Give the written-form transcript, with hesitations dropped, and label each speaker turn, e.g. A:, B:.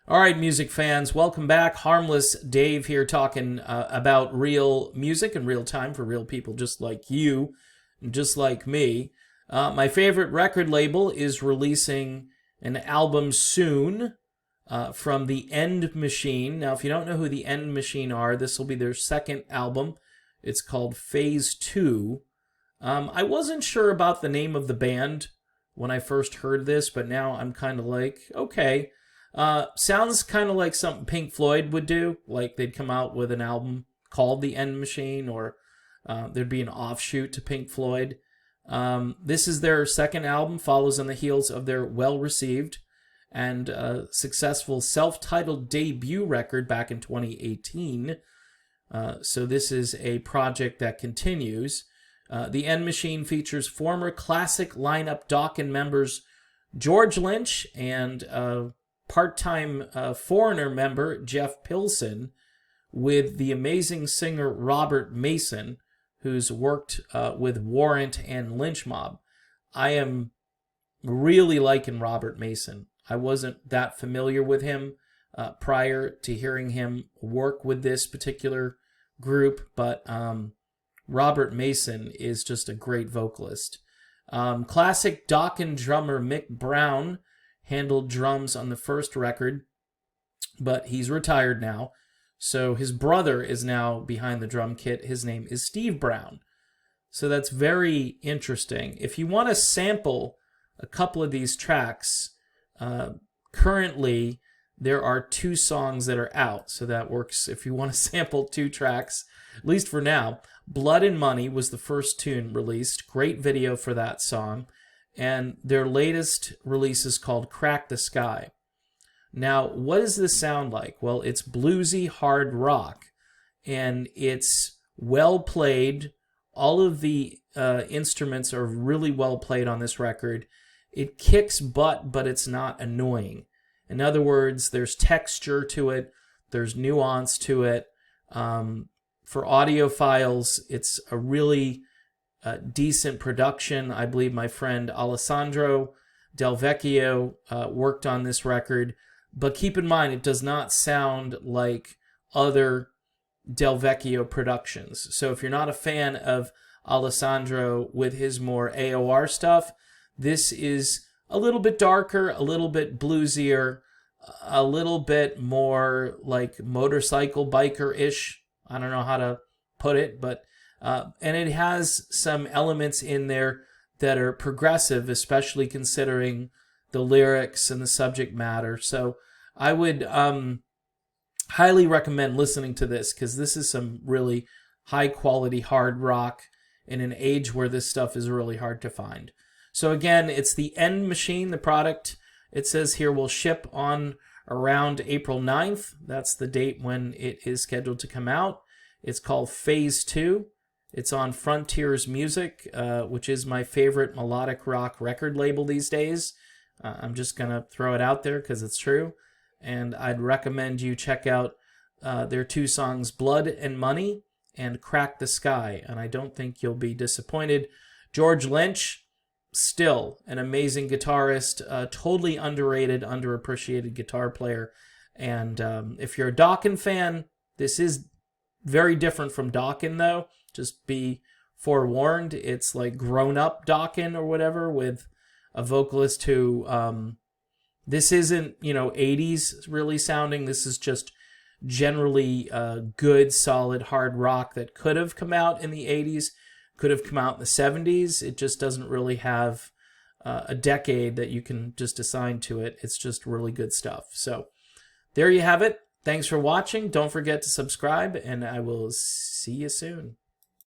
A: All right, music fans, welcome back. Harmless Dave here talking about real music in real time for real people just like you, and just like me. My favorite record label is releasing an album soon from the End Machine. Now, if you don't know who the End Machine are, this will be their second album. It's called Phase 2. I wasn't sure about the name of the band when I first heard this, but now I'm kind of like, okay. Sounds kind of like something Pink Floyd would do. Like they'd come out with an album called The End Machine, or there'd be an offshoot to Pink Floyd. This is their second album, follows on the heels of their well-received and successful self-titled debut record back in 2018. So this is a project that continues. The End Machine features former classic lineup Dokken members George Lynch and part-time Foreigner member Jeff Pilson, with the amazing singer Robert Mason, who's worked with Warrant and Lynch Mob. I am really liking Robert Mason. I wasn't that familiar with him prior to hearing him work with this particular group, but Robert Mason is just a great vocalist. Classic Dokken drummer Mick Brown handled drums on the first record, but he's retired now. So his brother is now behind the drum kit. His name is Steve Brown. So that's very interesting. If you want to sample a couple of these tracks, currently there are 2 songs that are out. So that works if you want to sample 2 tracks, at least for now. Blood and Money was the first tune released. Great video for that song. And their latest release is called Crack the Sky. Now, what does this sound like? Well, it's bluesy hard rock, and it's well played. All of the instruments are really well played on this record. It kicks butt, but it's not annoying. In other words, there's texture to it. There's nuance to it. For audiophiles, it's a really decent production. I believe my friend Alessandro Del Vecchio worked on this record. But keep in mind, it does not sound like other Del Vecchio productions. So if you're not a fan of Alessandro with his more AOR stuff, this is a little bit darker, a little bit bluesier, a little bit more like motorcycle biker-ish. I don't know how to put it, but and it has some elements in there that are progressive, especially considering the lyrics and the subject matter. So I would highly recommend listening to this, because this is some really high-quality hard rock in an age where this stuff is really hard to find. So again, it's the End Machine. The product, it says here, will ship on around April 9th. That's the date when it is scheduled to come out. It's called Phase 2. It's on Frontiers Music, which is my favorite melodic rock record label these days. I'm just going to throw it out there because it's true. And I'd recommend you check out their 2 songs, Blood and Money and Crack the Sky. And I don't think you'll be disappointed. George Lynch, still an amazing guitarist, totally underrated, underappreciated guitar player. And if you're a Dokken fan, this is very different from Dokken, though. Just be forewarned. It's like grown-up Dokken or whatever, with a vocalist who, this isn't, 80s really sounding. This is just generally good, solid, hard rock that could have come out in the 80s, could have come out in the 70s. It just doesn't really have a decade that you can just assign to it. It's just really good stuff. So there you have it. Thanks for watching. Don't forget to subscribe, and I will see you soon.